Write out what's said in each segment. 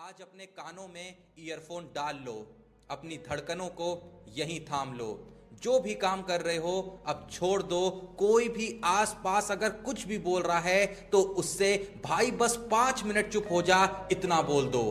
आज अपने कानों में ईयरफोन डाल लो, अपनी धड़कनों को यहीं थाम लो। जो भी काम कर रहे हो अब छोड़ दो। कोई भी आस पास अगर कुछ भी बोल रहा है तो उससे भाई बस 5 मिनट चुप हो जा, इतना बोल दो।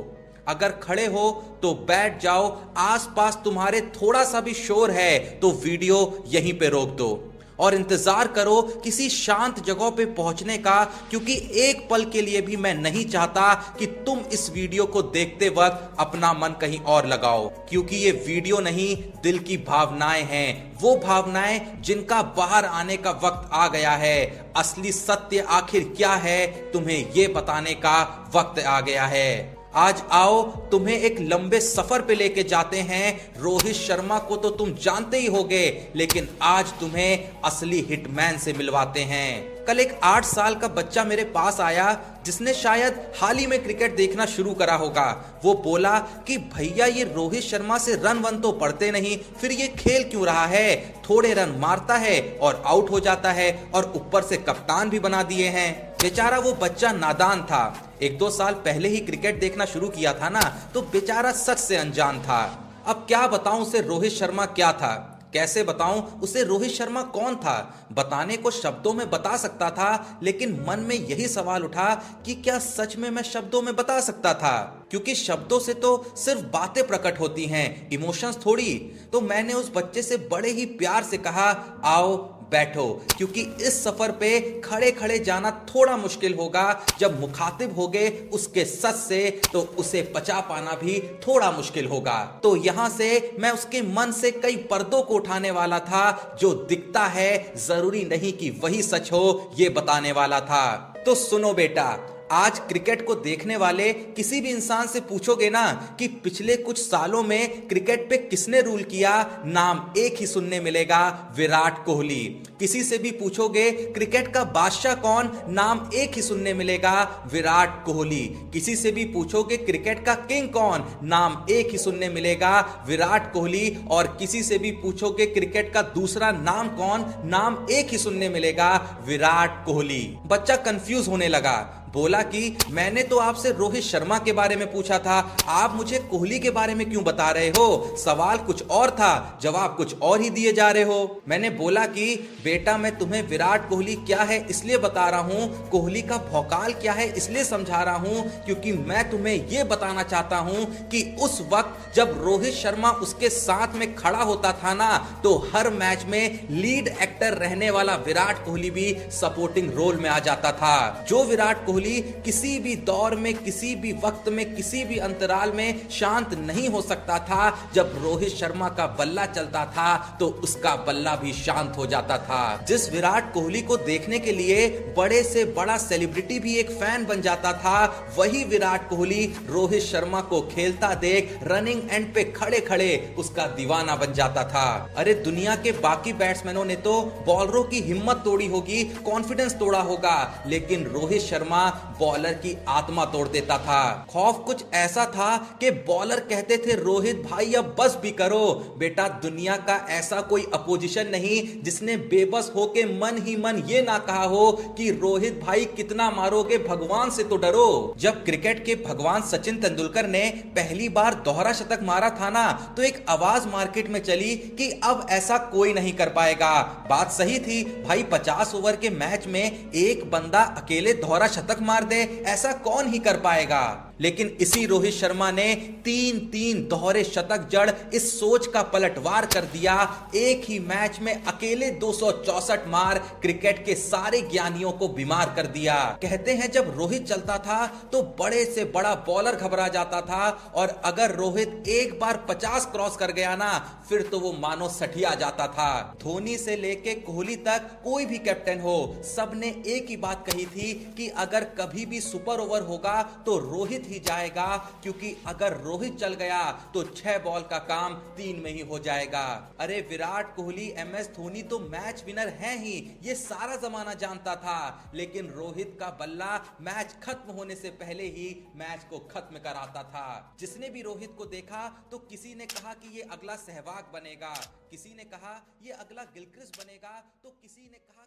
अगर खड़े हो तो बैठ जाओ। आस पास तुम्हारे थोड़ा सा भी शोर है तो वीडियो यहीं पे रोक दो और इंतजार करो किसी शांत जगह पे पहुंचने का, क्योंकि एक पल के लिए भी मैं नहीं चाहता कि तुम इस वीडियो को देखते वक्त अपना मन कहीं और लगाओ। क्योंकि ये वीडियो नहीं, दिल की भावनाएं हैं, वो भावनाएं जिनका बाहर आने का वक्त आ गया है। असली सत्य आखिर क्या है, तुम्हें ये बताने का वक्त आ गया है। आज आओ तुम्हें एक लंबे सफर पे लेके जाते हैं। रोहित शर्मा को तो तुम जानते ही होगे, लेकिन आज तुम्हें असली हिटमैन से मिलवाते हैं। कल एक 8 साल का बच्चा मेरे पास आया जिसने शायद हाल ही में क्रिकेट देखना शुरू करा होगा। वो बोला कि भैया ये रोहित शर्मा से रन वन तो पड़ते नहीं, फिर ये खेल क्यों रहा है? थोड़े रन मारता है और आउट हो जाता है और ऊपर से कप्तान भी बना दिए हैं। बेचारा वो बच्चा नादान था, 1-2 साल पहले ही क्रिकेट देखना शुरू किया था ना, तो बेचारा सच से अनजान था। अब क्या बताऊं उसे रोहित शर्मा क्या था, कैसे बताऊं उसे रोहित शर्मा कौन था। बताने को शब्दों में बता सकता था, लेकिन मन में यही सवाल उठा कि क्या सच में मैं शब्दों में बता सकता था? क्योंकि शब्दों से तो सिर्फ बातें प्रकट होती हैं, इमोशंस थोड़ी। तो मैंने उस बच्चे से बड़े ही प्यार से कहा, आओ बैठो, क्योंकि इस सफर पे खड़े खड़े जाना थोड़ा मुश्किल होगा। जब मुखातिब होगे उसके सच से तो उसे पचा पाना भी थोड़ा मुश्किल होगा। तो यहां से मैं उसके मन से कई पर्दों को उठाने वाला था। जो दिखता है जरूरी नहीं कि वही सच हो, ये बताने वाला था। तो सुनो बेटा, आज क्रिकेट को देखने वाले किसी भी इंसान से पूछोगे ना कि पिछले कुछ सालों में क्रिकेट पे किसने रूल किया, नाम एक ही सुनने मिलेगा, विराट कोहली। किसी से भी पूछोगे क्रिकेट का बादशाह कौन, नाम एक ही सुनने मिलेगा, विराट कोहली। किसी से भी पूछोगे क्रिकेट का किंग कौन, नाम एक ही सुनने मिलेगा, विराट कोहली। और किसी से भी पूछोगे क्रिकेट का दूसरा नाम कौन, नाम एक ही सुनने मिलेगा, विराट कोहली। बच्चा कंफ्यूज होने लगा, बोला कि मैंने तो आपसे रोहित शर्मा के बारे में पूछा था, आप मुझे कोहली के बारे में क्यों बता रहे हो? सवाल कुछ और था, जवाब कुछ और ही दिए जा रहे हो। मैंने बोला कि बेटा मैं तुम्हें विराट कोहली क्या है इसलिए बता रहा हूं, कोहली का भौकाल क्या है इसलिए समझा रहा हूं, क्योंकि मैं तुम्हें यह बताना चाहता हूं कि उस वक्त जब रोहित शर्मा उसके साथ में खड़ा होता था ना, तो हर मैच में लीड एक्टर रहने वाला विराट कोहली भी सपोर्टिंग रोल में आ जाता था। जो विराट कोहली किसी भी दौर में, किसी भी वक्त में, किसी भी अंतराल में शांत नहीं हो सकता था, जब रोहित शर्मा का बल्ला चलता था तो उसका बल्ला भी शांत हो जाता था। जिस विराट कोहली को देखने के लिए बड़े से बड़ा सेलिब्रिटी भी एक फैन बन जाता था, वही विराट कोहली रोहित शर्मा को खेलता देख रनिंग एंड पे खड़े खड़े उसका दीवाना बन जाता था। अरे दुनिया के बाकी बैट्समैनों ने तो बॉलरों की हिम्मत तोड़ी होगी, कॉन्फिडेंस तोड़ा होगा, लेकिन रोहित शर्मा बॉलर की आत्मा तोड़ देता था। खौफ कुछ ऐसा था कि बॉलर कहते थे रोहित भाई अब बस भी करो। बेटा दुनिया का ऐसा कोई अपोजिशन नहीं जिसने बेबस होके मन ही मन ये ना कहा हो कि रोहित भाई कितना मारोगे, भगवान से तो डरो। जब क्रिकेट के भगवान सचिन तेंदुलकर ने पहली बार दोहरा शतक मारा था ना, तो एक आवाज मार्केट में चली कि अब ऐसा कोई नहीं कर पाएगा। बात सही थी भाई, 50 ओवर के मैच में एक बंदा अकेले दोहरा शतक मार दे, ऐसा कौन ही कर पाएगा। लेकिन इसी रोहित शर्मा ने 3-3 दोहरे शतक जड़ इस सोच का पलटवार कर दिया। एक ही मैच में अकेले 264 मार क्रिकेट के सारे ज्ञानियों को बीमार कर दिया। कहते हैं जब रोहित चलता था तो बड़े से बड़ा बॉलर घबरा जाता था, और अगर रोहित एक बार 50 क्रॉस कर गया ना, फिर तो वो मानो सठिया जाता था। धोनी से लेके कोहली तक कोई भी कैप्टन हो, सबने एक ही बात कही थी कि अगर कभी भी सुपर ओवर होगा तो रोहित ही जाएगा, क्योंकि अगर रोहित चल गया तो 6 बॉल का काम 3 में ही हो जाएगा। अरे विराट कोहली, MS धोनी तो मैच विनर हैं ही, ये सारा जमाना जानता था, लेकिन रोहित का बल्ला मैच खत्म होने से पहले ही मैच को खत्म कराता था। जिसने भी रोहित को देखा तो किसी ने कहा कि ये अगला सहवाग बनेगा, किसी ने कहा ये अगला गिलक्रिस्ट बनेगा, तो किसी ने कहा